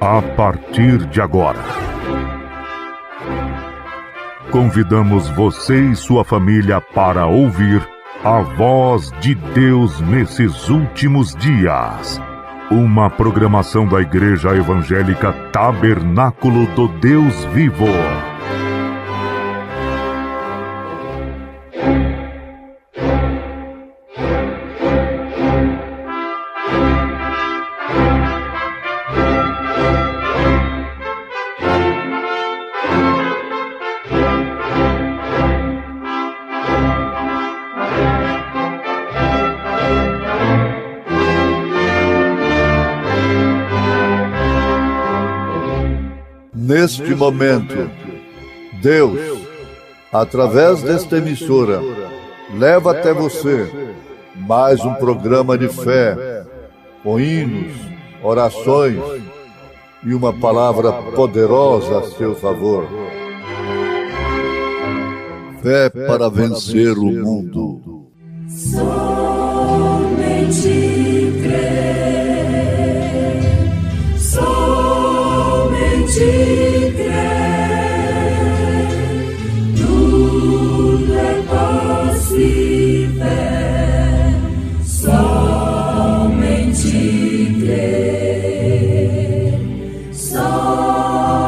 A partir de agora, convidamos você e sua família para ouvir a voz de Deus nesses últimos dias. Uma programação da Igreja Evangélica Tabernáculo do Deus Vivo. Neste momento, Deus, através desta emissora, leva até você mais um programa de fé, com hinos, orações e uma palavra poderosa a seu favor. Fé para vencer o mundo. Somente crer, somente tudo é possível, somente crer, somente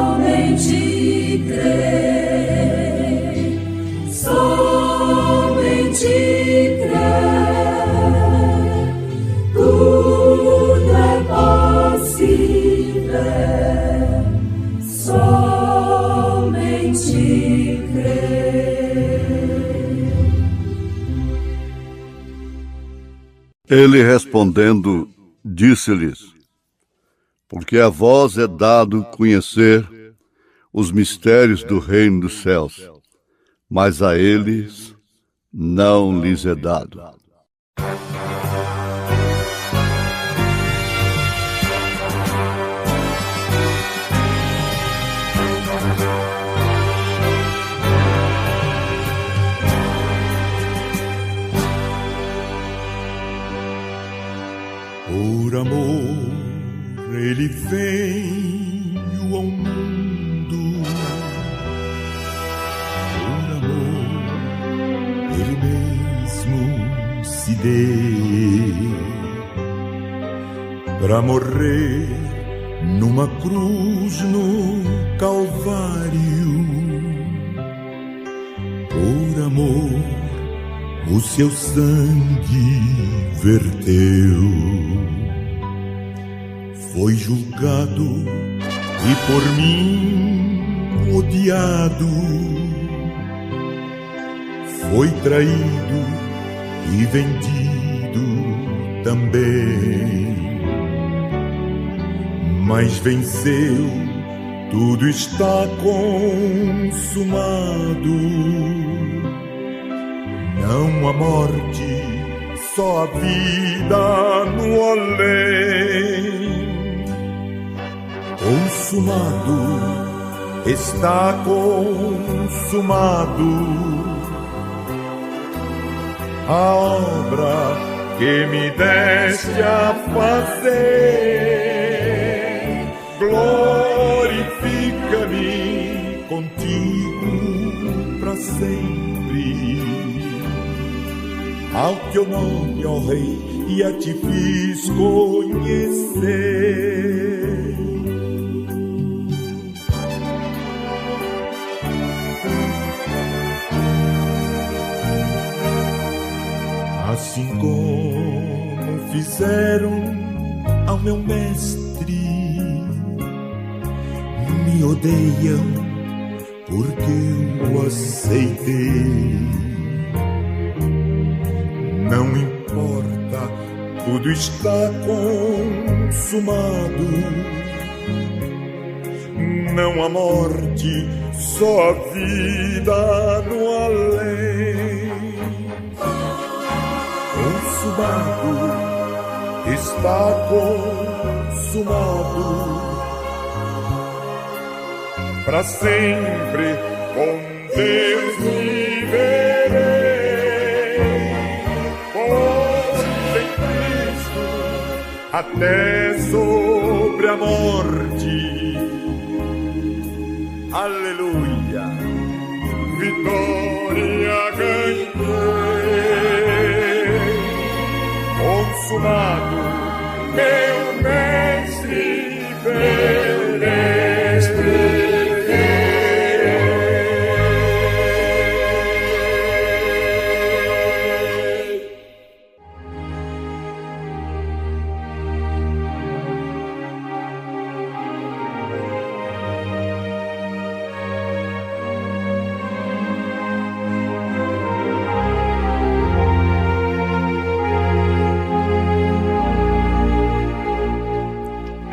crer, somente crer, tudo é possível, somente crer. Ele respondendo, disse-lhes: porque a vós é dado conhecer os mistérios do reino dos céus, mas a eles não lhes é dado. Por amor, ele veio ao mundo. Por amor, ele mesmo se deu para morrer numa cruz no Calvário. Por amor, o seu sangue verteu. Foi julgado e por mim odiado. Foi traído e vendido também. Mas venceu, tudo está consumado. Não há morte, só a vida no além. Consumado, está consumado. A obra que me deste a fazer, glorifica-me contigo para sempre. Ao teu nome, ó Rei, e a ti fiz conhecer. Assim como fizeram ao meu mestre, me odeiam porque eu aceitei. Não importa, tudo está consumado. Não há morte, só a vida no além. Consumado, está consumado. Para sempre, com Deus me verei, pois em Cristo até sobre a morte. Aleluia, vitória ganhei, consumado, meu mestre verei.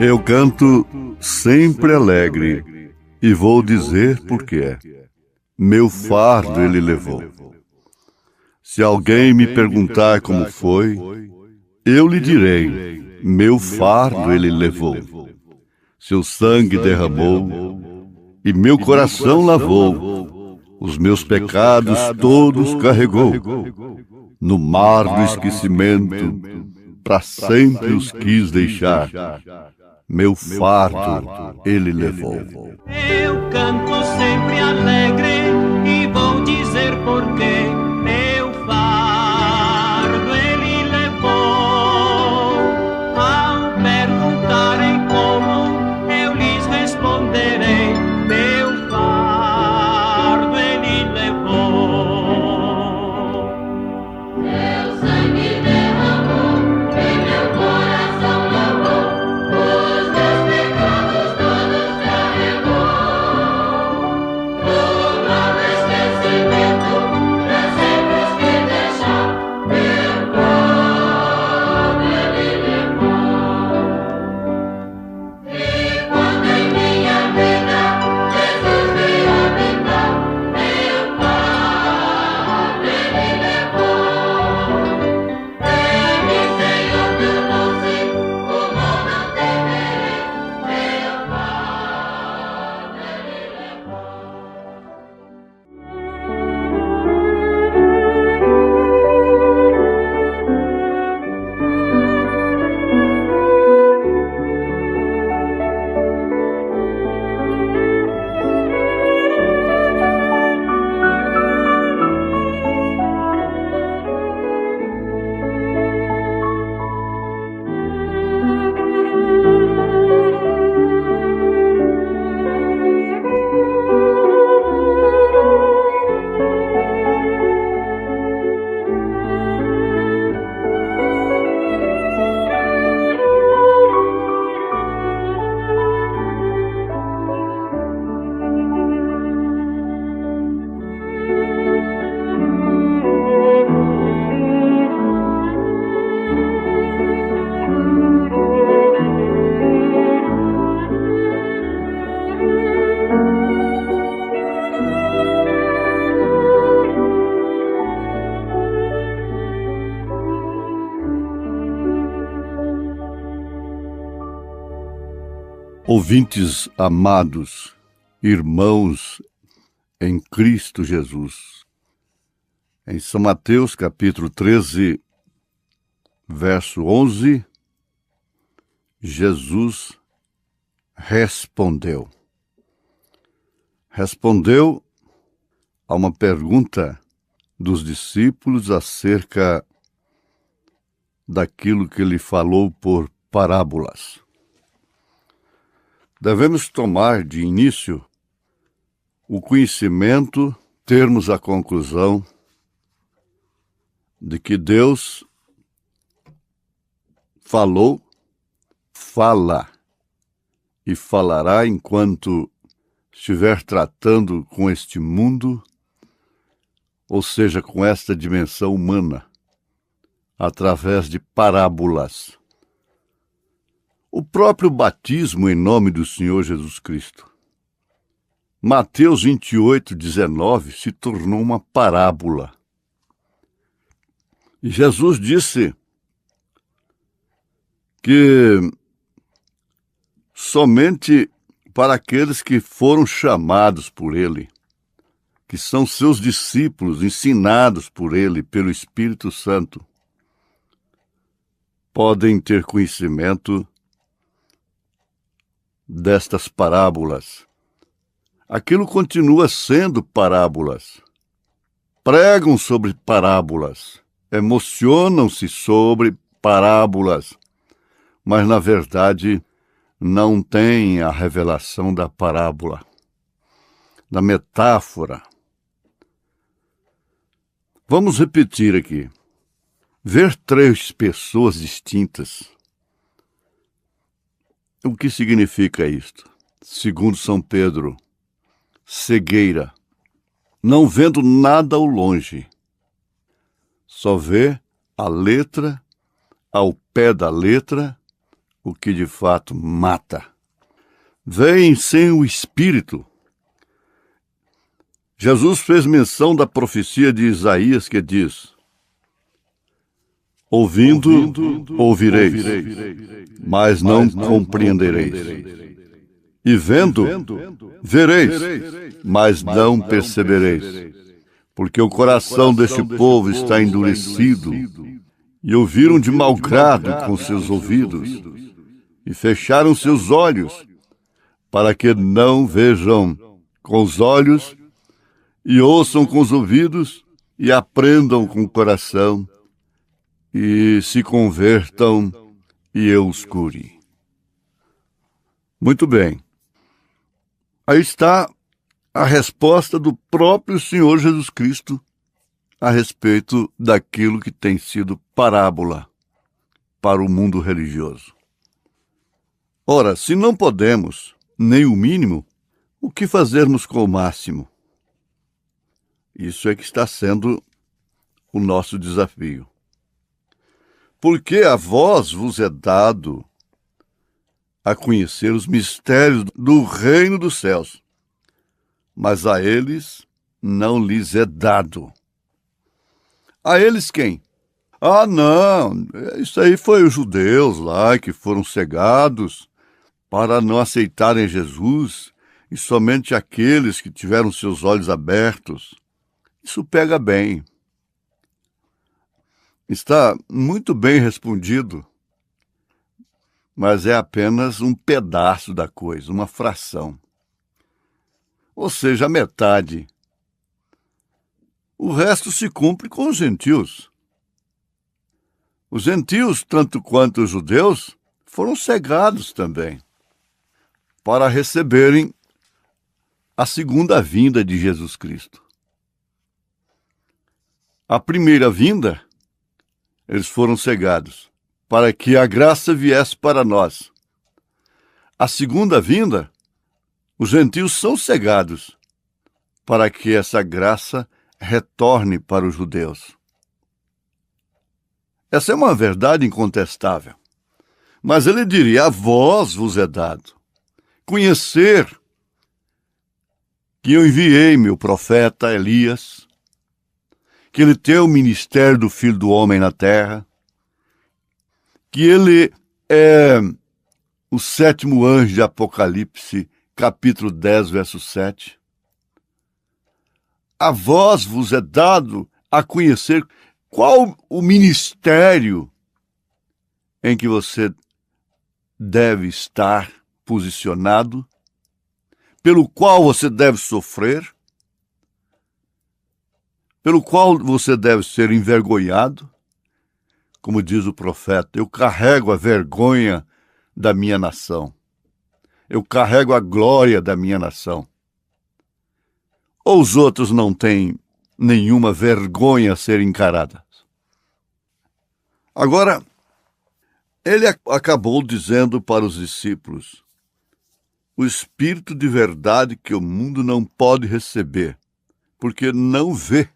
Eu canto sempre alegre, e vou dizer por quê. Meu fardo ele levou. Se alguém me perguntar como foi, eu lhe direi, meu fardo ele levou. Seu sangue derramou, e meu coração lavou. Os meus pecados todos carregou. No mar do esquecimento, para sempre os quis deixar. Meu fardo ele levou. Eu canto sempre alegre e vou dizer porquê. Meu fardo ele levou. Ao perguntarem como, eu lhes responderei. Meu fardo ele levou. Meu sangue derramou e meu coração lavou. Os meus pecados todos carregou. No mar do esquecimento, pra sempre os que deixar. Meu fardo ele levou. E quando em minha vida Jesus veio habitar, meu fardo ele levou. Ele Senhor tornou-se, o mal não temerei. Meu fardo ele levou. Ouvintes amados, irmãos em Cristo Jesus. Em São Mateus, capítulo 13, verso 11, Jesus respondeu. Respondeu a uma pergunta dos discípulos acerca daquilo que ele falou por parábolas. Devemos tomar de início o conhecimento, termos a conclusão de que Deus falou, fala e falará enquanto estiver tratando com este mundo, ou seja, com esta dimensão humana, através de parábolas. O próprio batismo em nome do Senhor Jesus Cristo. Mateus 28, 19 se tornou uma parábola. E Jesus disse que somente para aqueles que foram chamados por ele, que são seus discípulos, ensinados por ele, pelo Espírito Santo, podem ter conhecimento destas parábolas. Aquilo continua sendo parábolas. Pregam sobre parábolas, emocionam-se sobre parábolas, mas na verdade não têm a revelação da parábola, da metáfora. Vamos repetir aqui. Ver três pessoas distintas. O que significa isto? Segundo São Pedro, cegueira, não vendo nada ao longe, só vê a letra, ao pé da letra, o que de fato mata. Vêem sem o Espírito. Jesus fez menção da profecia de Isaías que diz: ouvindo, ouvireis, mas não compreendereis. E vendo, vereis, mas não percebereis. Porque o coração deste povo está endurecido, e ouviram de mau grado com seus ouvidos, e fecharam seus olhos, para que não vejam com os olhos, e ouçam com os ouvidos, e aprendam com o coração, e se convertam, e eu os cure. Muito bem. Aí está a resposta do próprio Senhor Jesus Cristo a respeito daquilo que tem sido parábola para o mundo religioso. Ora, se não podemos nem o mínimo, o que fazermos com o máximo? Isso é que está sendo o nosso desafio. Porque a vós vos é dado a conhecer os mistérios do reino dos céus, mas a eles não lhes é dado. A eles quem? Ah, não, isso aí foi os judeus lá que foram cegados para não aceitarem Jesus, e somente aqueles que tiveram seus olhos abertos. Isso pega bem. Está muito bem respondido, mas é apenas um pedaço da coisa, uma fração. Ou seja, a metade. O resto se cumpre com os gentios. Os gentios, tanto quanto os judeus, foram cegados também, para receberem a segunda vinda de Jesus Cristo. A primeira vinda, eles foram cegados, para que a graça viesse para nós. A segunda vinda, os gentios são cegados, para que essa graça retorne para os judeus. Essa é uma verdade incontestável. Mas ele diria: a vós vos é dado conhecer que eu enviei meu profeta Elias, que ele tem o ministério do Filho do Homem na terra, que ele é o sétimo anjo de Apocalipse, capítulo 10, verso 7. A vós vos é dado a conhecer qual o ministério em que você deve estar posicionado, pelo qual você deve sofrer, pelo qual você deve ser envergonhado. Como diz o profeta: eu carrego a vergonha da minha nação. Eu carrego a glória da minha nação. Ou os outros não têm nenhuma vergonha a ser encarada? Agora, ele acabou dizendo para os discípulos: o Espírito de verdade que o mundo não pode receber, porque não vê,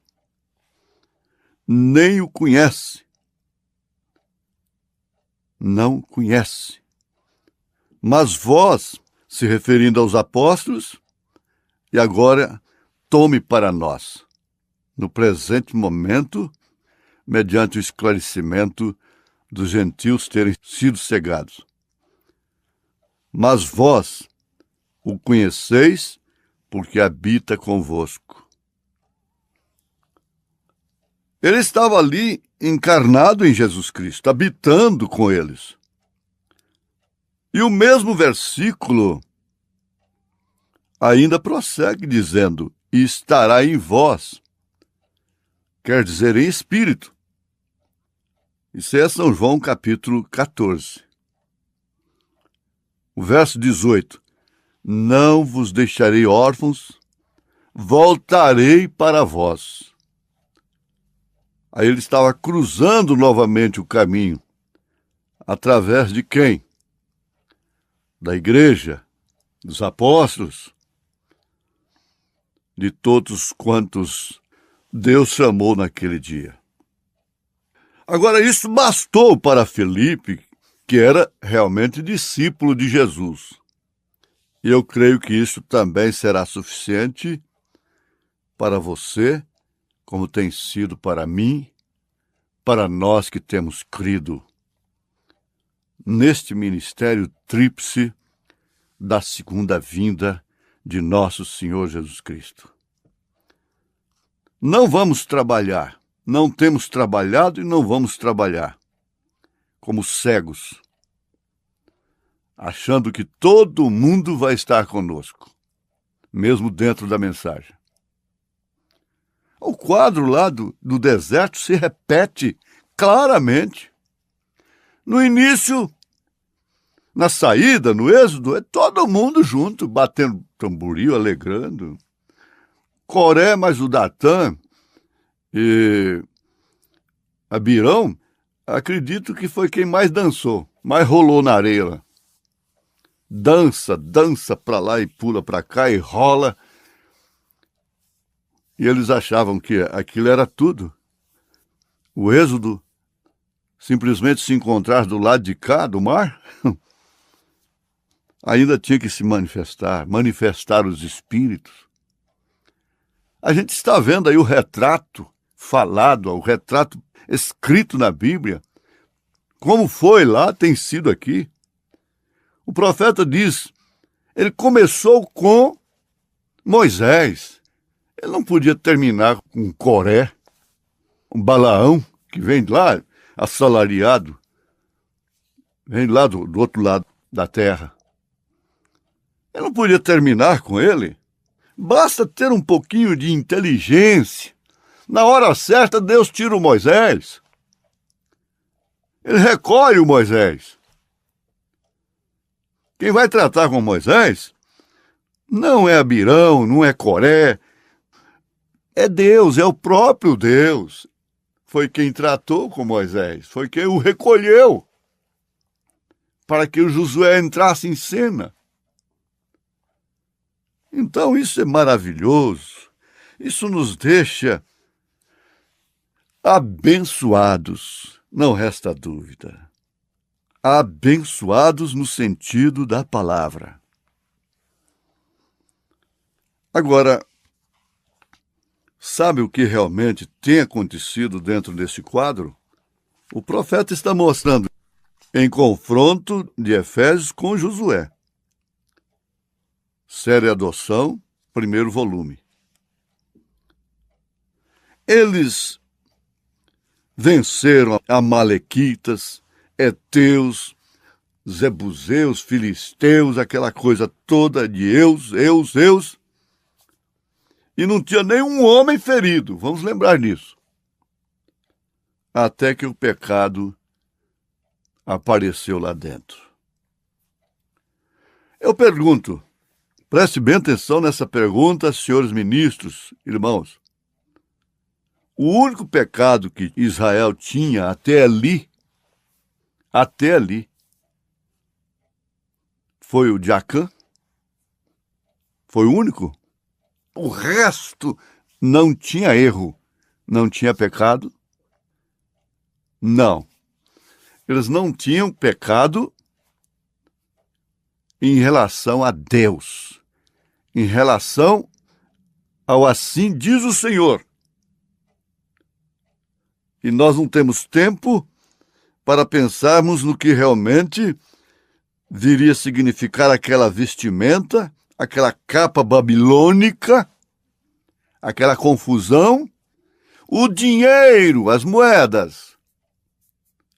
nem o conhece. Não conhece. Mas vós, se referindo aos apóstolos, e agora tome para nós, no presente momento, mediante o esclarecimento dos gentios terem sido cegados. Mas vós o conheceis, porque habita convosco Ele estava ali encarnado em Jesus Cristo, habitando com eles. E o mesmo versículo ainda prossegue dizendo: e estará em vós, quer dizer, em espírito. Isso é São João capítulo 14. O verso 18: não vos deixarei órfãos, voltarei para vós. Aí ele estava cruzando novamente o caminho. Através de quem? Da igreja, dos apóstolos, de todos quantos Deus chamou naquele dia. Agora, isso bastou para Felipe, que era realmente discípulo de Jesus. E eu creio que isso também será suficiente para você, como tem sido para mim, para nós que temos crido neste ministério tríplice da segunda vinda de nosso Senhor Jesus Cristo. Não vamos trabalhar, não temos trabalhado e não vamos trabalhar como cegos, achando que todo mundo vai estar conosco, mesmo dentro da mensagem. O quadro lá do deserto se repete claramente. No início, na saída, no êxodo, é todo mundo junto, batendo tamboril, alegrando. Coré mais o Datã e Abirão, acredito que foi quem mais dançou, mais rolou na areia. Dança para lá e pula para cá e rola. E eles achavam que aquilo era tudo. O êxodo, simplesmente se encontrar do lado de cá do mar, ainda tinha que se manifestar os espíritos. A gente está vendo aí o retrato falado, o retrato escrito na Bíblia. Como foi lá, tem sido aqui. O profeta diz, ele começou com Moisés. Ele não podia terminar com Coré, um Balaão, que vem lá assalariado, vem lá do outro lado da terra. Ele não podia terminar com ele. Basta ter um pouquinho de inteligência. Na hora certa, Deus tira o Moisés. Ele recolhe o Moisés. Quem vai tratar com Moisés não é Abirão, não é Coré. É Deus, é o próprio Deus. Foi quem tratou com Moisés, foi quem o recolheu para que o Josué entrasse em cena. Então isso é maravilhoso, isso nos deixa abençoados, não resta dúvida. Abençoados no sentido da palavra. Agora, sabe o que realmente tem acontecido dentro desse quadro? O profeta está mostrando em confronto de Efésios com Josué. Série Adoção, primeiro volume. Eles venceram amalequitas, heteus, zebuseus, filisteus, aquela coisa toda de eus. E não tinha nenhum homem ferido, vamos lembrar disso. Até que o pecado apareceu lá dentro. Eu pergunto, preste bem atenção nessa pergunta, senhores ministros, irmãos. O único pecado que Israel tinha até ali, foi o de Acã? Foi o único? O resto não tinha erro, não tinha pecado? Não. Eles não tinham pecado em relação a Deus, em relação ao assim diz o Senhor. E nós não temos tempo para pensarmos no que realmente viria significar aquela vestimenta, aquela capa babilônica, aquela confusão, O dinheiro, as moedas.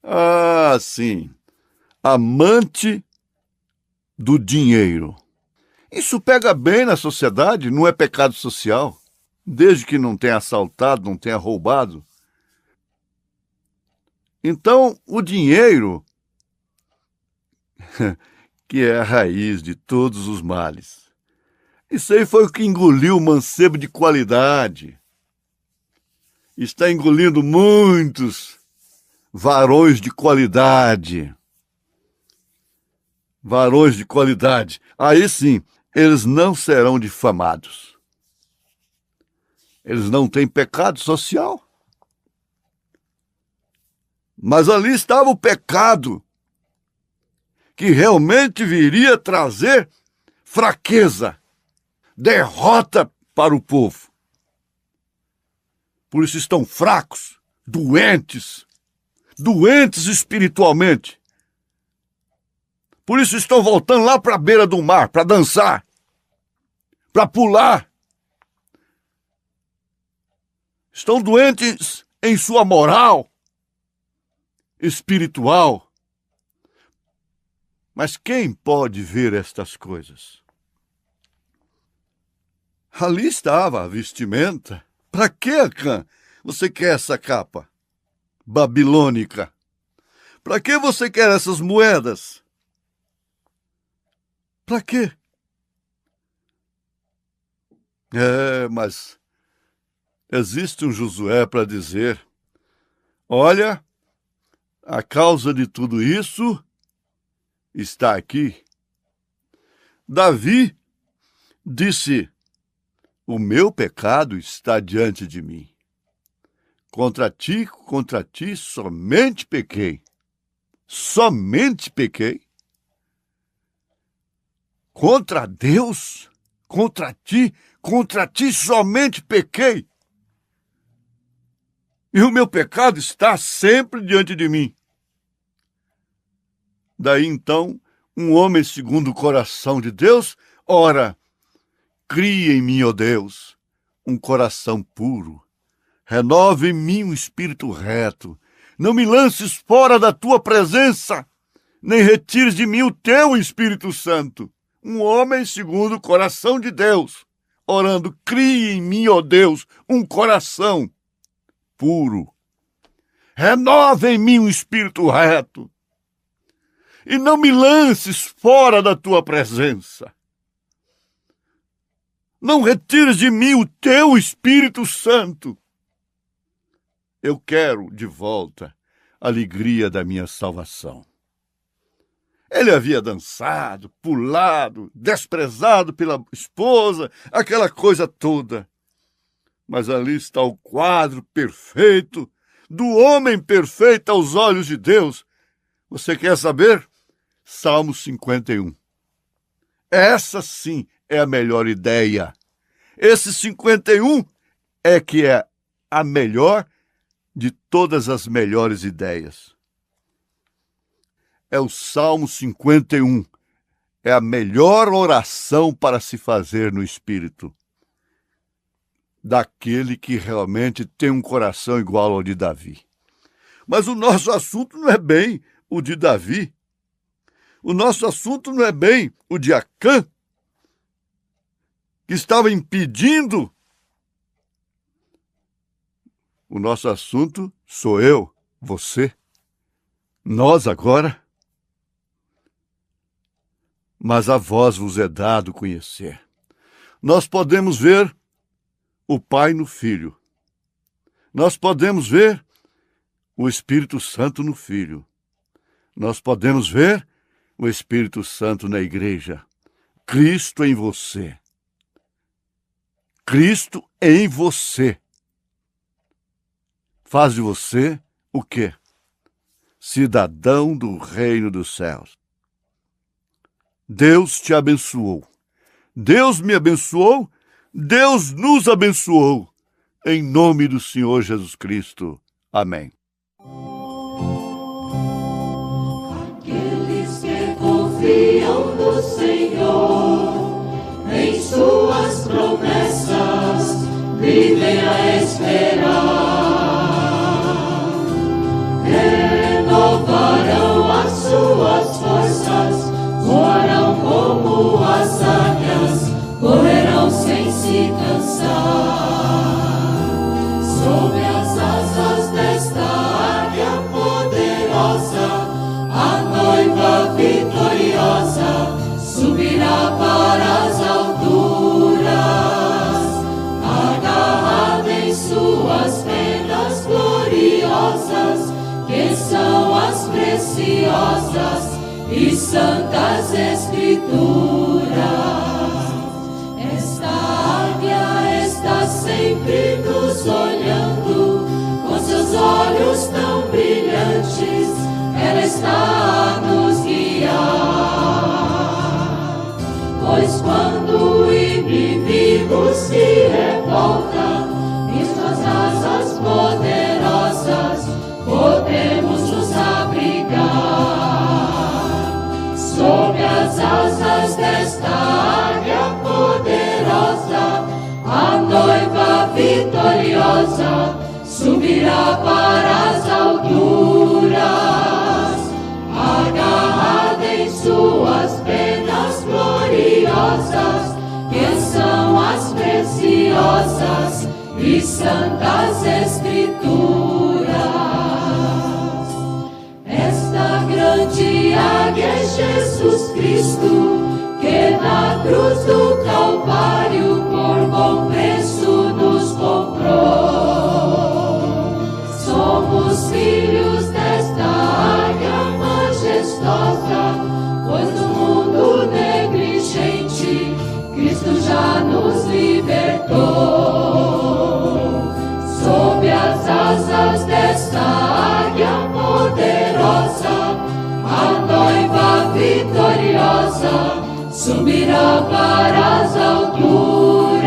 Ah, sim. Amante do dinheiro. Isso pega bem na sociedade, não é pecado social, desde que não tenha assaltado, não tenha roubado. Então, o dinheiro, que é a raiz de todos os males. Isso aí foi o que engoliu o mancebo de qualidade. Está engolindo muitos varões de qualidade. Varões de qualidade. Aí sim, eles não serão difamados. Eles não têm pecado social. Mas ali estava o pecado que realmente viria trazer fraqueza, derrota para o povo. Por isso estão fracos, doentes espiritualmente. Por isso estão voltando lá para a beira do mar, para dançar, para pular. Estão doentes em sua moral espiritual. Mas quem pode ver estas coisas? Ali estava a vestimenta. Para que, Acã, você quer essa capa babilônica? Para que você quer essas moedas? Para quê? Mas existe um Josué para dizer: olha, a causa de tudo isso está aqui. Davi disse: o meu pecado está diante de mim. Contra ti, somente pequei. Somente pequei. Contra Deus, contra ti somente pequei. E o meu pecado está sempre diante de mim. Daí então, um homem segundo o coração de Deus, ora, cria em mim, ó Deus, um coração puro. Renova em mim um espírito reto. Não me lances fora da tua presença, nem retires de mim o teu Espírito Santo. Um homem segundo o coração de Deus, orando, cria em mim, ó Deus, um coração puro. Renova em mim um espírito reto. E não me lances fora da tua presença. Não retires de mim o teu Espírito Santo. Eu quero de volta a alegria da minha salvação. Ele havia dançado, pulado, desprezado pela esposa, aquela coisa toda. Mas ali está o quadro perfeito, do homem perfeito aos olhos de Deus. Você quer saber? Salmo 51. Essa sim é a melhor ideia. Esse 51 é que é a melhor de todas as melhores ideias. É o Salmo 51. É a melhor oração para se fazer no Espírito. Daquele que realmente tem um coração igual ao de Davi. Mas o nosso assunto não é bem o de Davi. O nosso assunto não é bem o de Acã, que estava impedindo. O nosso assunto sou eu, você, nós agora. Mas a vós vos é dado conhecer. Nós podemos ver o Pai no Filho. Nós podemos ver o Espírito Santo no Filho. Nós podemos ver o Espírito Santo na igreja. Cristo em você. Cristo em você. Faz de você o quê? Cidadão do reino dos céus. Deus te abençoou. Deus me abençoou. Deus nos abençoou. Em nome do Senhor Jesus Cristo. Amém. Aqueles que confiam no Senhor, em suas promessas, vivem a esperar. sem se cansar. Sob as asas desta águia poderosa, a noiva vitoriosa subirá para as alturas, agarrada em suas penas gloriosas, que são as preciosas e santas Escrituras. Esta águia está sempre nos olhando, com seus olhos tão brilhantes, ela está a nos guiar. Pois quando o inimigo se revolta, em suas asas poderosas podemos nos abrigar. Sob as asas desta águia poderosa, a noiva vitoriosa subirá para as alturas, agarrada em suas penas gloriosas, que são as preciosas e santas Escrituras. Esta grande águia é Jesus Cristo, que na cruz do Calvário por bom preço nos comprou. Somos filhos desta águia majestosa, pois do mundo negligente Cristo já nos libertou. Sob as asas desta águia poderosa, a noiva vitoriosa subirá para as alturas,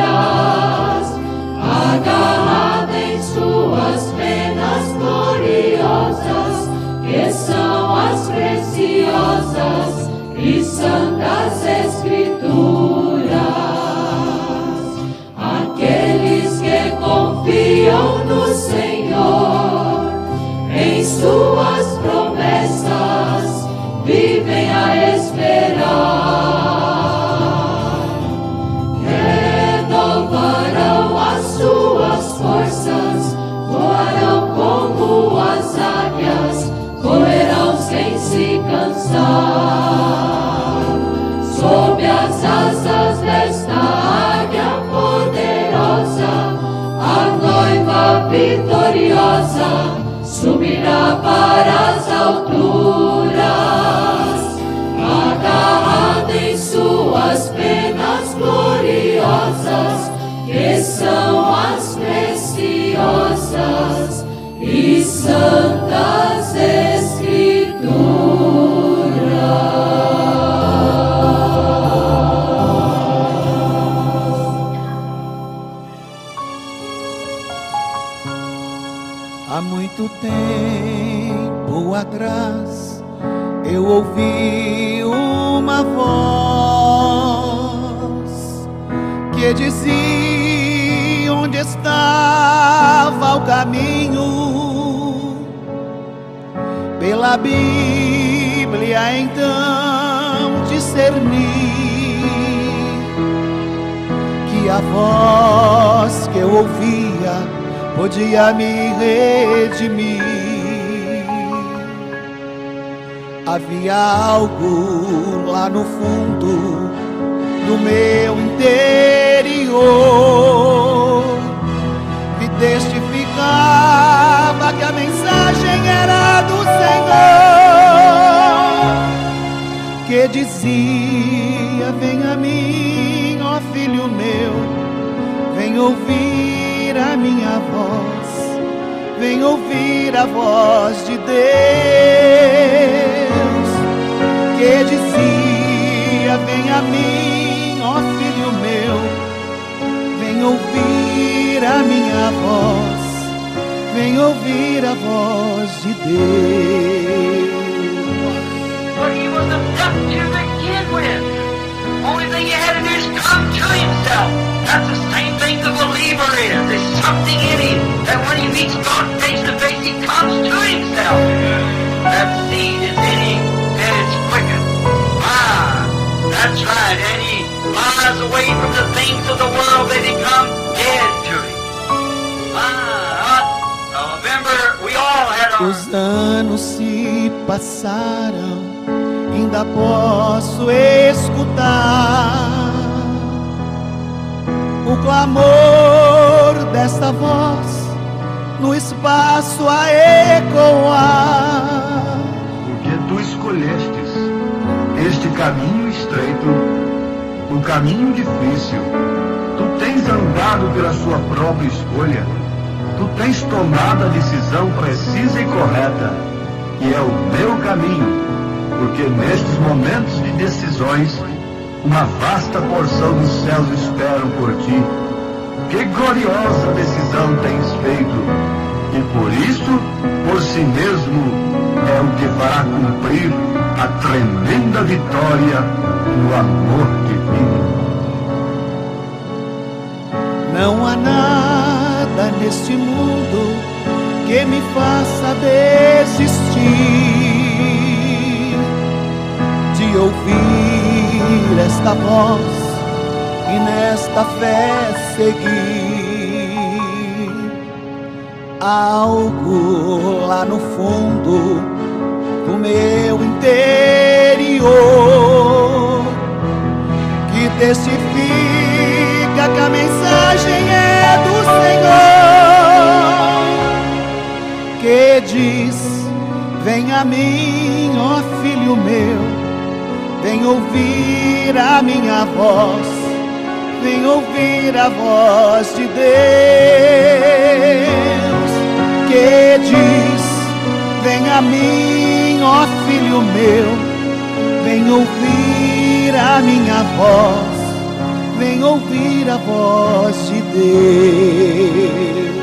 agarrada em suas penas gloriosas, que são as preciosas e santas Escrituras. Aqueles que confiam no Senhor, em suas promessas vivem a esperar. Renovarão as suas forças, voarão como as águias, correrão sem se cansar. Sob as asas desta águia poderosa, a noiva vitoriosa subirá para as alturas, agarrada em suas penas gloriosas, que são as preciosas e santas Escrituras. Há muito tempo atrás eu ouvi uma voz que dizia onde estava o caminho. Pela Bíblia então discerni que a voz que eu ouvia podia me redimir. Havia algo lá no fundo do meu interior que testificava que a mensagem era do Senhor, que dizia: vem a mim, ó filho meu, vem ouvir a minha voz, vem ouvir a voz de Deus, que dizia: vem a mim, ó filho meu, vem ouvir a minha voz, vem ouvir a voz de Deus. But he was a duck to begin with. Only thing you had to do is come to himself. That's the same thing the believer is. There's something in him that when he meets God face to face, he comes to himself. That seed is in him and it's quickened. That's right. And he flies away from the things of the world Os anos se passaram, ainda posso escutar o clamor desta voz no espaço a ecoar. Porque tu escolhestes este caminho estreito, o caminho difícil. Tu tens andado pela sua própria escolha. Tu tens tomado a decisão precisa e correta, que é o meu caminho, porque nestes momentos de decisões, uma vasta porção dos céus esperam por ti. Que gloriosa decisão tens feito, e por isso, por si mesmo, é o que fará cumprir a tremenda vitória no amor divino. Não há nada neste mundo que me faça desistir de ouvir esta voz e nesta fé seguir. Algo lá no fundo do meu interior que testifica que a mensagem é do Senhor, que diz: vem a mim, ó filho meu, vem ouvir a minha voz, vem ouvir a voz de Deus, que diz: vem a mim, ó filho meu, vem ouvir a minha voz, vem ouvir a voz de Deus.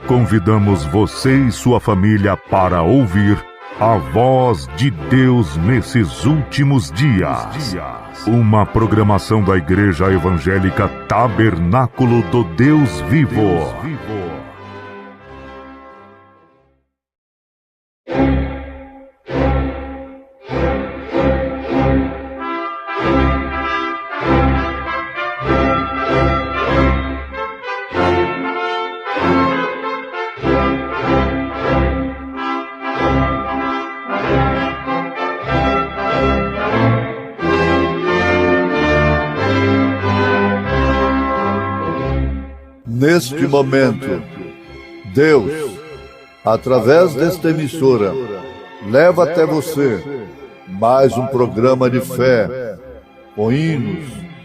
Convidamos você e sua família para ouvir a voz de Deus nesses últimos dias. Uma programação da Igreja Evangélica Tabernáculo do Deus Vivo. Neste momento, Deus, através desta emissora, leva até você mais um programa de fé, com hinos,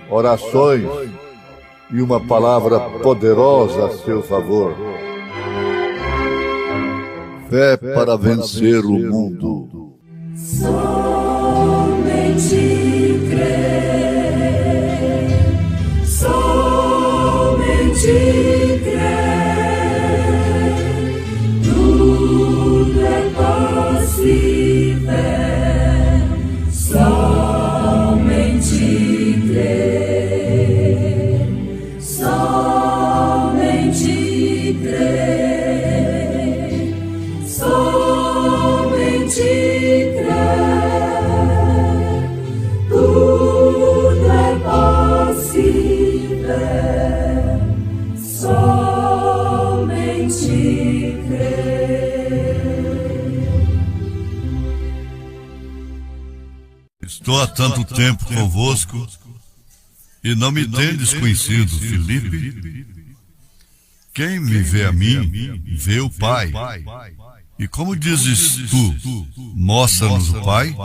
orações e uma palavra poderosa a seu favor. Fé para vencer o mundo. Somente crer, somente crer, tudo é possível, somente crer, somente crer, somente crer, tudo é possível, somente crer. Estou há tanto tempo convosco e não me tendes conhecido, Filipe. Quem me vê a mim, vê o Pai. E como dizes tu, mostra-nos o Pai?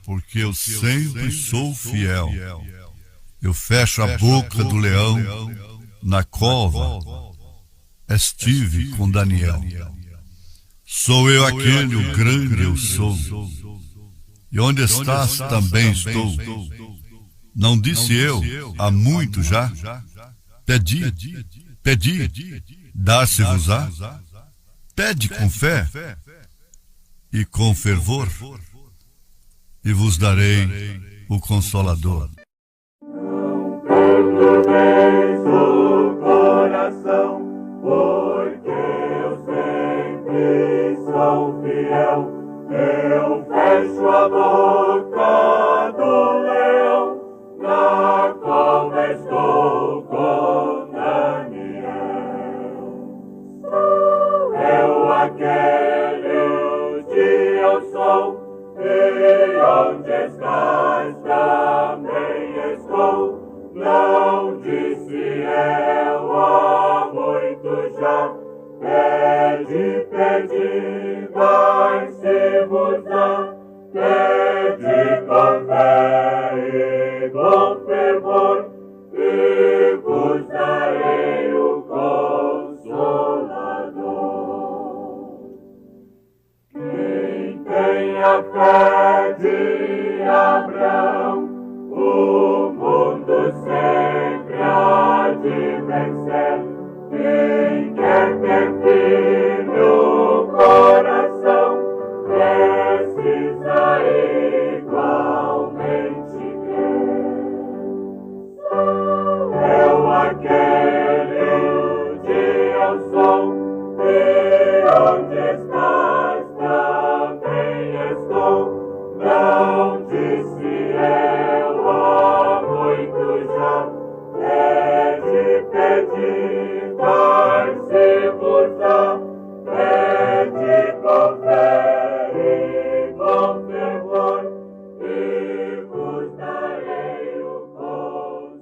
porque eu sempre sou fiel. Eu fecho a boca do leão na cova. Estive com Daniel. Sou eu aquele, o grande eu sou. E onde estás também estou. Não disse eu há muito já? Pedi, dar-se-vos-á. Pede com fé e com fervor, e vos darei o Consolador. Não perturbeis o coração, porque eu sempre sou fiel. Eu fecho a boca do leão, na qual estou com Daniel. Sou eu aquele, o dia eu sou, e onde estás também estou. Não disse eu há muito já, pedi, dar-se-vos-á. Pede com fé e com fervor, e vos darei o Consolador. Quem tem a fé de Abraão, o mundo sempre há de vencer. Quem quer ter filho no coração, precisa igualmente crer. Sou eu aquele, onde eu sou, e onde estás também estou. Não disse eu há muito já, pedi, dar-se-vos-á. Pede com fé e com fervor, e vos darei o Consolador.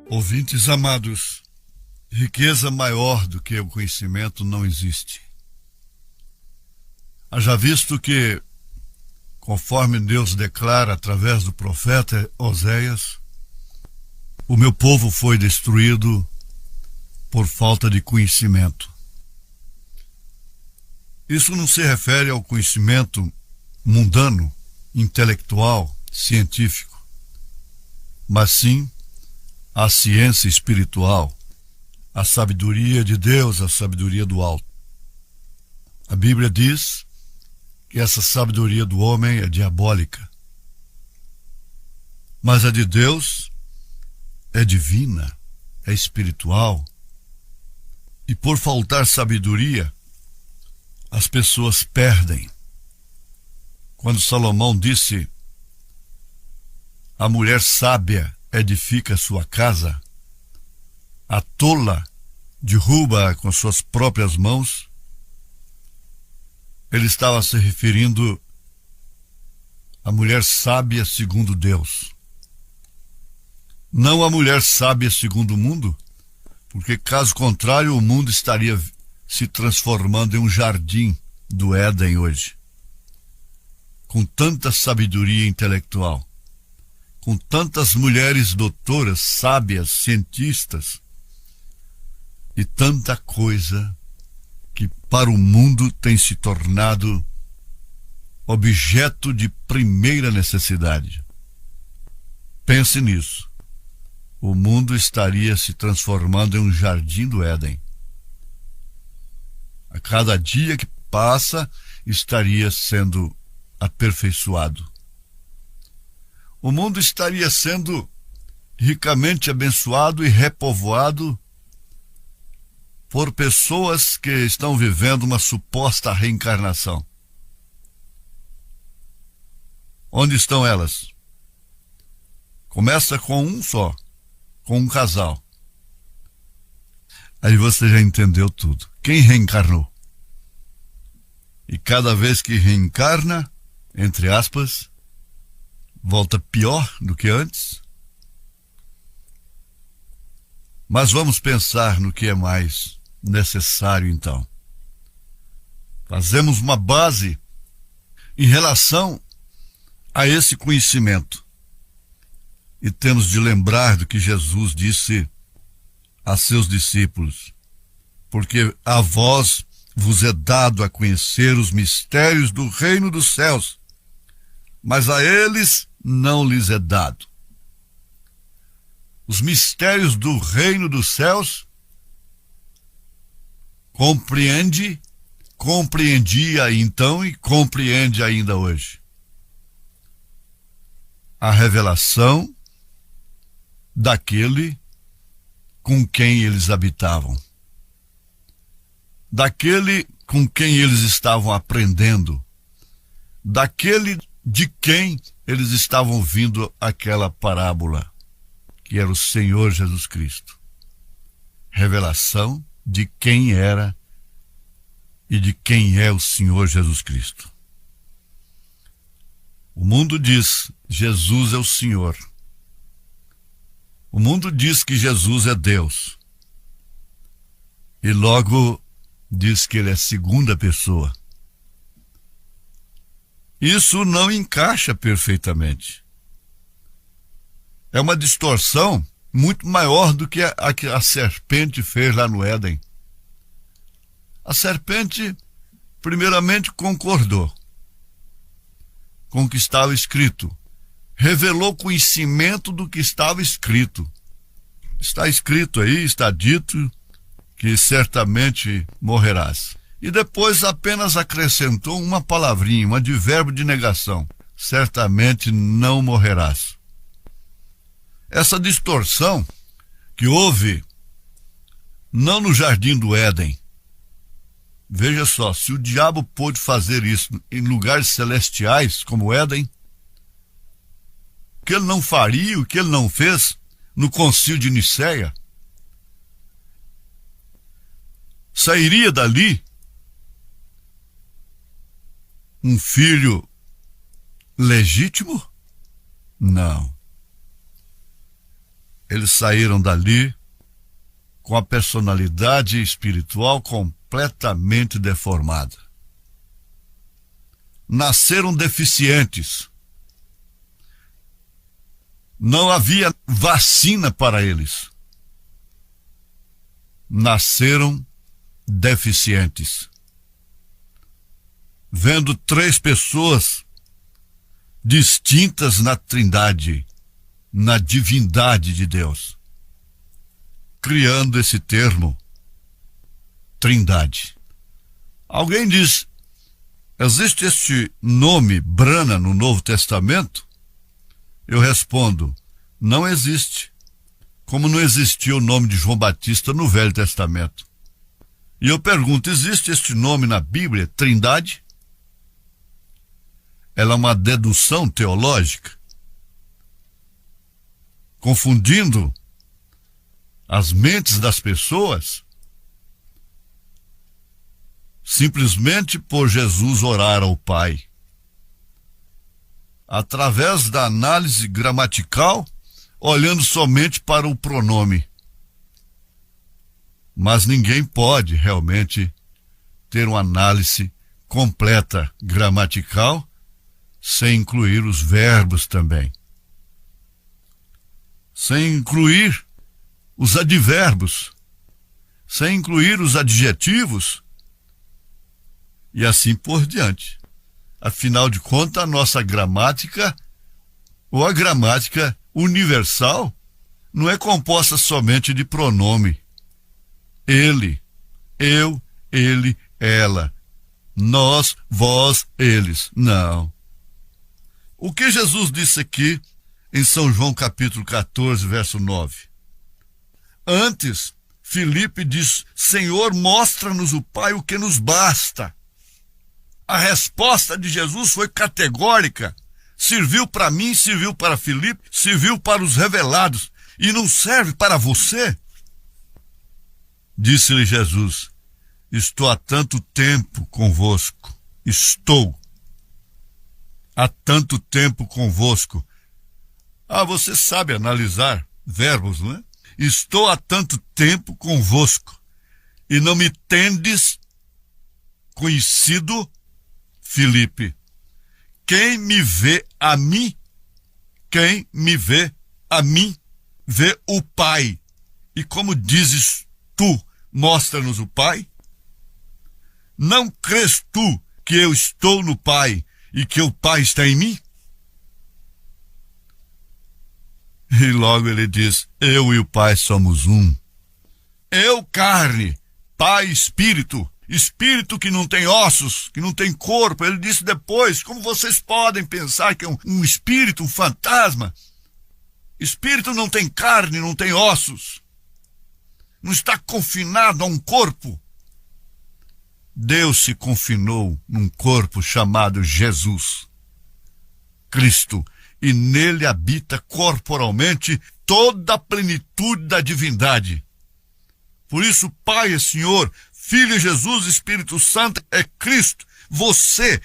Ouvintes amados, riqueza maior do que o conhecimento não existe. Haja visto que, conforme Deus declara através do profeta Oséias, o meu povo foi destruído por falta de conhecimento. Isso não se refere ao conhecimento mundano, intelectual, científico, mas sim a ciência espiritual, a sabedoria de Deus, a sabedoria do alto. A Bíblia diz que essa sabedoria do homem é diabólica, mas a de Deus é divina, é espiritual. E por faltar sabedoria, as pessoas perdem. Quando Salomão disse: a mulher sábia edifica sua casa, a tola derruba com suas próprias mãos, ele estava se referindo à mulher sábia segundo Deus. Não a mulher sábia segundo o mundo, porque caso contrário o mundo estaria se transformando em um jardim do Éden hoje, com tanta sabedoria intelectual, com tantas mulheres doutoras, sábias, cientistas, e tanta coisa que para o mundo tem se tornado objeto de primeira necessidade. Pense nisso. O mundo estaria se transformando em um jardim do Éden. A cada dia que passa, estaria sendo aperfeiçoado. O mundo estaria sendo ricamente abençoado e repovoado por pessoas que estão vivendo uma suposta reencarnação. Onde estão elas? Começa com um só, com um casal. Aí você já entendeu tudo. Quem reencarnou? E cada vez que reencarna, entre aspas, volta pior do que antes. Mas vamos pensar no que é mais necessário então. Fazemos uma base em relação a esse conhecimento. E temos de lembrar do que Jesus disse a seus discípulos: porque a vós vos é dado a conhecer os mistérios do reino dos céus, mas a eles não lhes é dado. Os mistérios do reino dos céus compreendia então e compreende ainda hoje. A revelação daquele com quem eles habitavam, daquele com quem eles estavam aprendendo, daquele de quem eles estavam ouvindo aquela parábola, que era o Senhor Jesus Cristo. Revelação de quem era e de quem é o Senhor Jesus Cristo. O mundo diz: Jesus é o Senhor. O mundo diz que Jesus é Deus. E logo diz que ele é segunda pessoa. Isso não encaixa perfeitamente. É uma distorção muito maior do que a que a serpente fez lá no Éden. A serpente, primeiramente, concordou com o que estava escrito. Revelou conhecimento do que estava escrito. Está escrito aí, está dito que certamente morrerás. E depois apenas acrescentou uma palavrinha, um advérbio de negação: certamente não morrerás. Essa distorção que houve não no jardim do Éden. Veja só, se o diabo pôde fazer isso em lugares celestiais como o Éden, o que ele não faria, o que ele não fez no concílio de Nicéia? Sairia dali um filho legítimo? Não. Eles saíram dali com a personalidade espiritual completamente deformada. Nasceram deficientes. Não havia vacina para eles. Nasceram deficientes. Vendo três pessoas distintas na Trindade, na divindade de Deus, criando esse termo, Trindade. Alguém diz: existe este nome Brana no Novo Testamento? Eu respondo: não existe. Como não existia o nome de João Batista no Velho Testamento. E eu pergunto: existe este nome na Bíblia, Trindade? Ela é uma dedução teológica, confundindo as mentes das pessoas, simplesmente por Jesus orar ao Pai. Através da análise gramatical, olhando somente para o pronome. Mas ninguém pode realmente ter uma análise completa gramatical sem incluir os verbos também. Sem incluir os advérbios, sem incluir os adjetivos e assim por diante. Afinal de contas, a nossa gramática, ou a gramática universal, não é composta somente de pronome. Ele, eu, ele, ela, nós, vós, eles. Não. O que Jesus disse aqui em São João capítulo 14, verso 9? Antes, Filipe diz: Senhor, mostra-nos o Pai, o que nos basta. A resposta de Jesus foi categórica. Serviu para mim, serviu para Filipe, serviu para os revelados. E não serve para você? Disse-lhe Jesus: estou há tanto tempo convosco. Estou há tanto tempo convosco. Você sabe analisar verbos, não é? Estou há tanto tempo convosco, e não me tendes conhecido, Filipe. Quem me vê a mim, vê o Pai. E como dizes tu, mostra-nos o Pai? Não crês tu que eu estou no Pai e que o Pai está em mim? E logo ele diz: eu e o Pai somos um. Eu, carne, Pai, espírito. Espírito que não tem ossos, que não tem corpo. Ele disse depois: como vocês podem pensar que é um espírito, um fantasma? Espírito não tem carne, não tem ossos. Não está confinado a um corpo. Deus se confinou num corpo chamado Jesus Cristo, e nele habita corporalmente toda a plenitude da divindade. Por isso, Pai é Senhor, Filho é Jesus, Espírito Santo é Cristo. Você,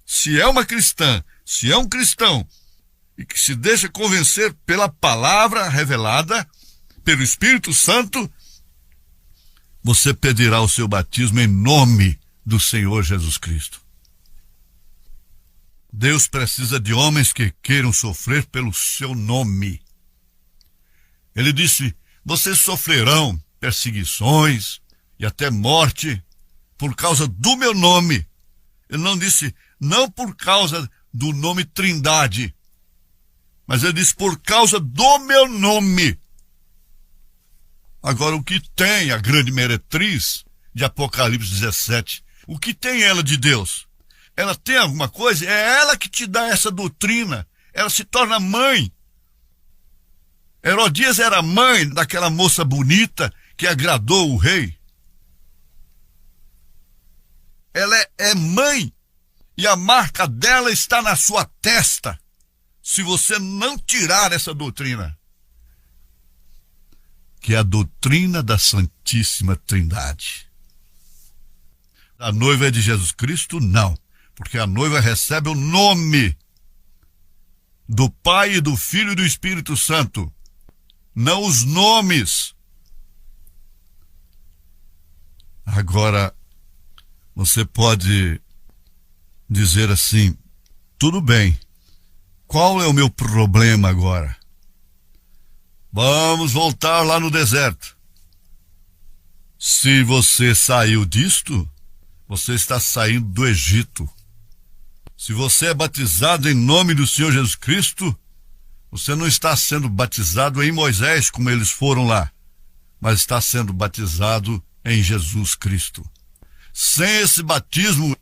se é uma cristã, se é um cristão, e que se deixa convencer pela palavra revelada, pelo Espírito Santo, você pedirá o seu batismo em nome do Senhor Jesus Cristo. Deus precisa de homens que queiram sofrer pelo seu nome. Ele disse: vocês sofrerão perseguições e até morte por causa do meu nome. Ele não disse não por causa do nome Trindade, mas ele disse por causa do meu nome. Agora, o que tem a grande meretriz de Apocalipse 17? O que tem ela de Deus? Ela tem alguma coisa? É ela que te dá essa doutrina. Ela se torna mãe. Herodias era mãe daquela moça bonita que agradou o rei. Ela é mãe, e a marca dela está na sua testa, se você não tirar essa doutrina, que é a doutrina da Santíssima Trindade. A noiva é de Jesus Cristo? Não, porque a noiva recebe o nome do Pai e do Filho e do Espírito Santo, não os nomes. Agora, você pode dizer assim: tudo bem, qual é o meu problema agora? Vamos voltar lá no deserto. Se você saiu disto, você está saindo do Egito. Se você é batizado em nome do Senhor Jesus Cristo, você não está sendo batizado em Moisés, como eles foram lá, mas está sendo batizado em Jesus Cristo. Sem esse batismo,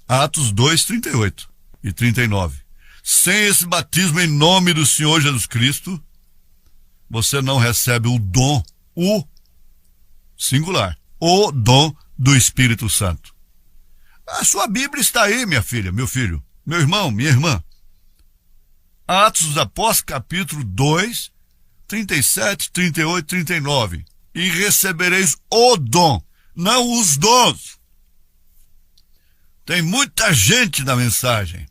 Atos 2, 38 e 39, sem esse batismo em nome do Senhor Jesus Cristo, você não recebe o dom, o singular, o dom do Espírito Santo. A sua Bíblia está aí, minha filha, meu filho, meu irmão, minha irmã. Atos dos Apóstolos, capítulo 2, 37, 38, 39. E recebereis o dom, não os dons. Tem muita gente na mensagem,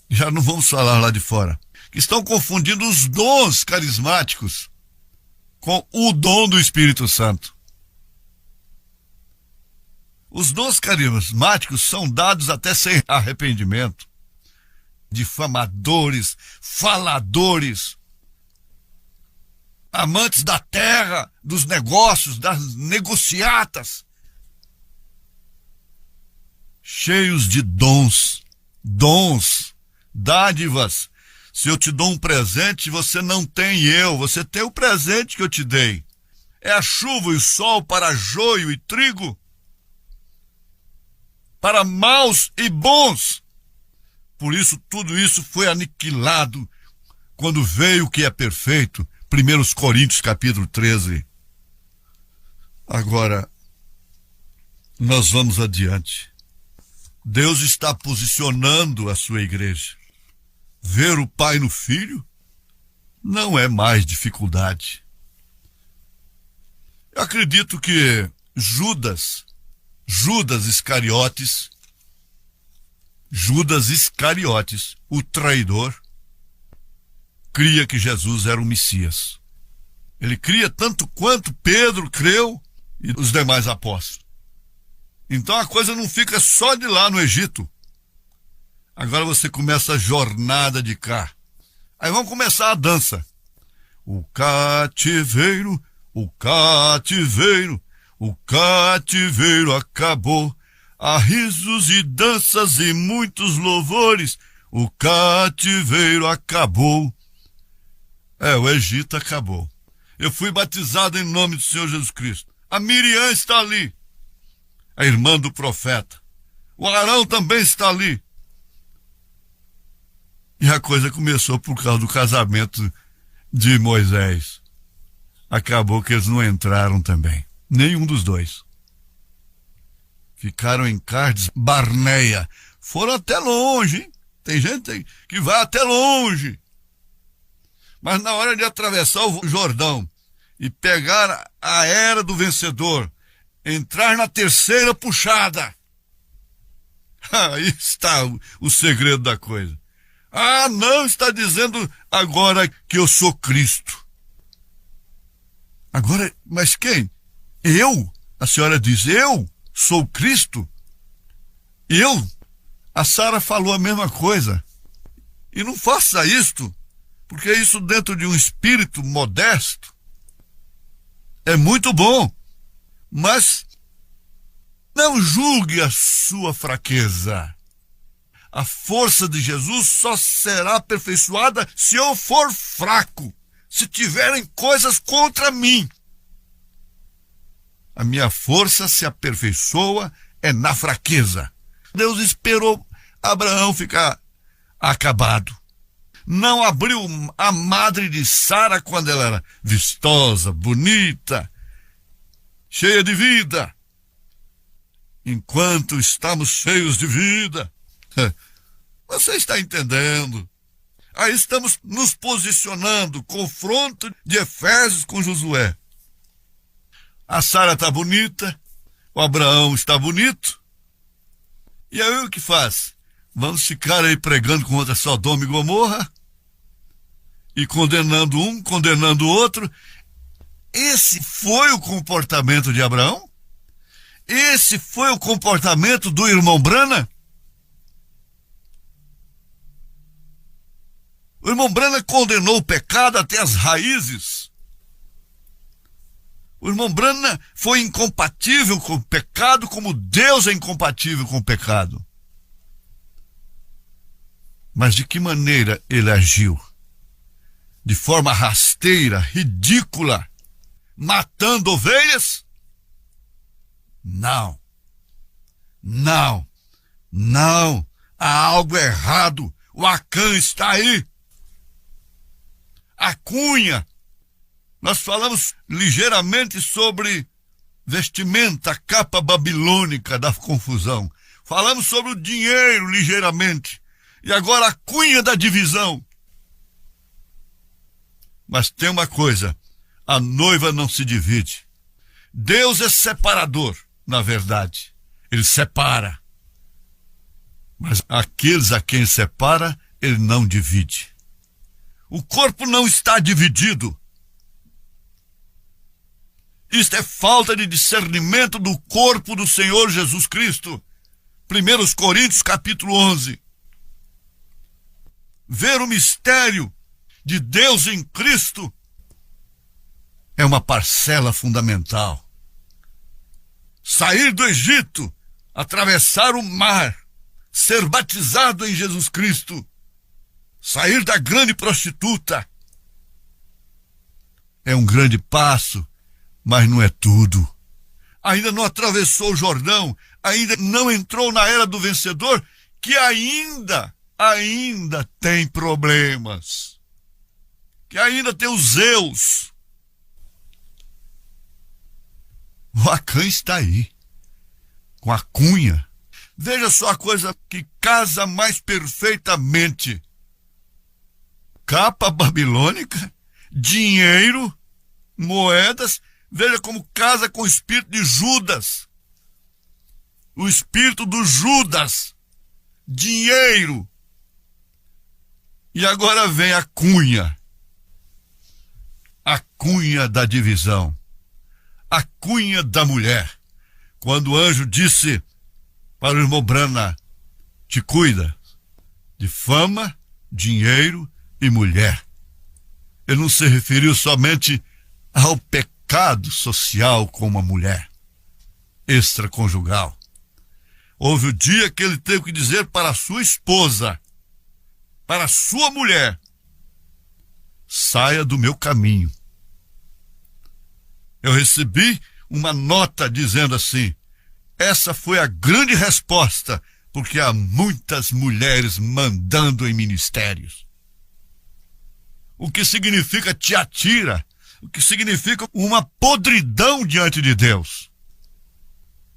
já não vamos falar lá de fora, que estão confundindo os dons carismáticos com o dom do Espírito Santo. Os dons carismáticos são dados até sem arrependimento. Difamadores, faladores, amantes da terra, dos negócios, das negociatas, cheios de dons, dádivas. Se eu te dou um presente, você não tem você tem o presente que eu te dei. É a chuva e o sol para joio e trigo, para maus e bons. Por isso, tudo isso foi aniquilado quando veio o que é perfeito. 1 Coríntios, capítulo 13. Agora, nós vamos adiante. Deus está posicionando a sua igreja. Ver o Pai no Filho não é mais dificuldade. Eu acredito que Judas Iscariotes, o traidor, cria que Jesus era o Messias. Ele cria tanto quanto Pedro creu e os demais apóstolos. Então a coisa não fica só de lá no Egito. Agora você começa a jornada de cá. Aí vamos começar a dança. O cativeiro acabou. Há risos e danças e muitos louvores. O cativeiro acabou. O Egito acabou. Eu fui batizado em nome do Senhor Jesus Cristo. A Miriam está ali, a irmã do profeta. O Arão também está ali. E a coisa começou por causa do casamento de Moisés. Acabou que eles não entraram também. Nenhum dos dois. Ficaram em Cádiz Barneia. Foram até longe, hein? Tem gente que vai até longe. Mas na hora de atravessar o Jordão e pegar a era do vencedor, entrar na terceira puxada, aí está o segredo da coisa. Ah, não, está dizendo agora que eu sou Cristo. Agora, mas quem? Eu? A senhora diz, eu sou Cristo? Eu? A Sara falou a mesma coisa. E não faça isto, porque isso dentro de um espírito modesto é muito bom, mas não julgue a sua fraqueza. A força de Jesus só será aperfeiçoada se eu for fraco, se tiverem coisas contra mim. A minha força se aperfeiçoa na fraqueza. Deus esperou Abraão ficar acabado. Não abriu a madre de Sara quando ela era vistosa, bonita, cheia de vida. Enquanto estamos cheios de vida. Você está entendendo? Aí estamos nos posicionando, confronto de Efésios com Josué. A Sara está bonita, o Abraão está bonito. E aí o que faz? Vamos ficar aí pregando contra Sodoma e Gomorra e condenando um, condenando o outro. Esse foi o comportamento de Abraão? Esse foi o comportamento do irmão Brana? O irmão Brana condenou o pecado até as raízes. O irmão Brana foi incompatível com o pecado como Deus é incompatível com o pecado. Mas de que maneira ele agiu? De forma rasteira, ridícula, matando ovelhas? Não. Não. Não. Há algo errado. O Acã está aí. A cunha. Nós falamos ligeiramente sobre vestimenta, a capa babilônica da confusão. Falamos sobre o dinheiro ligeiramente. E agora a cunha da divisão. Mas tem uma coisa, a noiva não se divide. Deus é separador, na verdade. Ele separa. Mas aqueles a quem separa, ele não divide. O corpo não está dividido. Isto é falta de discernimento do corpo do Senhor Jesus Cristo. 1 Coríntios capítulo 11. Ver o mistério de Deus em Cristo é uma parcela fundamental. Sair do Egito, atravessar o mar, ser batizado em Jesus Cristo, sair da grande prostituta, é um grande passo, mas não é tudo. Ainda não atravessou o Jordão, ainda não entrou na era do vencedor, que ainda tem problemas, que ainda tem os Zeus. O Acã está aí, com a cunha. Veja só a coisa que casa mais perfeitamente. Capa babilônica, dinheiro, moedas. Veja como casa com o espírito de Judas. O espírito do Judas. Dinheiro. E agora vem a cunha. A cunha da divisão. A cunha da mulher. Quando o anjo disse para o irmão Brana: te cuida de fama, dinheiro e mulher. Ele não se referiu somente ao pecado social com uma mulher extraconjugal. Houve o dia que ele teve que dizer para a sua esposa, para a sua mulher: saia do meu caminho. Eu recebi uma nota dizendo assim: essa foi a grande resposta, porque há muitas mulheres mandando em ministérios. O que significa Tiatira, o que significa uma podridão diante de Deus.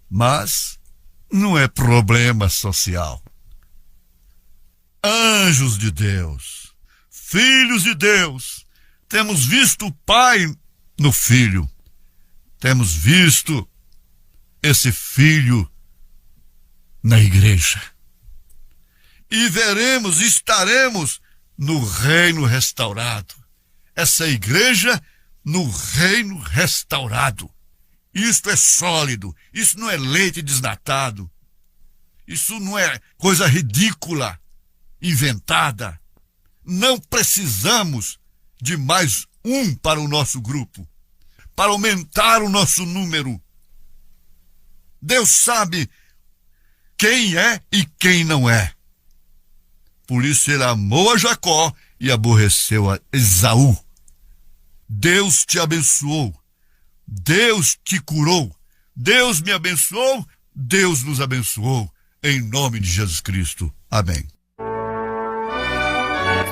Mas não é problema social. Anjos de Deus, filhos de Deus, temos visto o Pai no Filho. Temos visto esse Filho na igreja. E veremos, estaremos no reino restaurado. Essa igreja no reino restaurado. Isto é sólido, isso não é leite desnatado. Isso não é coisa ridícula, inventada. Não precisamos de mais um para o nosso grupo, para aumentar o nosso número. Deus sabe quem é e quem não é. Por isso ele amou a Jacó e aborreceu a Esaú. Deus te abençoou. Deus te curou. Deus me abençoou. Deus nos abençoou. Em nome de Jesus Cristo. Amém.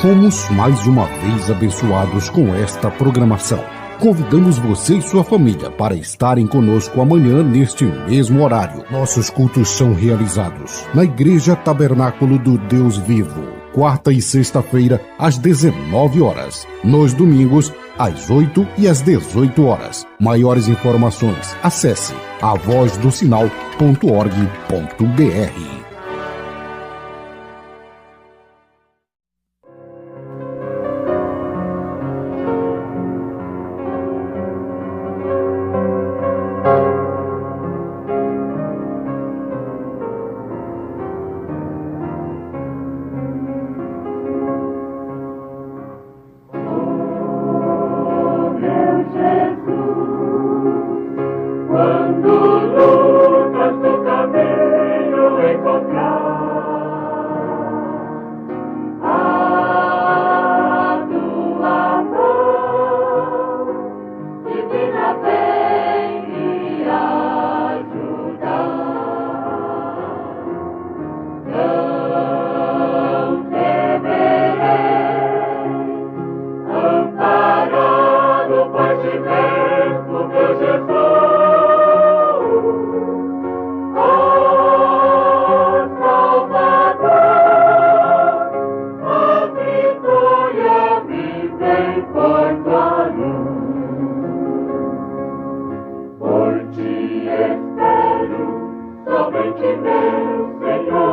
Fomos mais uma vez abençoados com esta programação. Convidamos você e sua família para estarem conosco amanhã neste mesmo horário. Nossos cultos são realizados na Igreja Tabernáculo do Deus Vivo, quarta e sexta-feira, às 19 horas. Nos domingos, às 8 e às 18 horas. Maiores informações, acesse avozdosinal.org.br. Somente meu Senhor.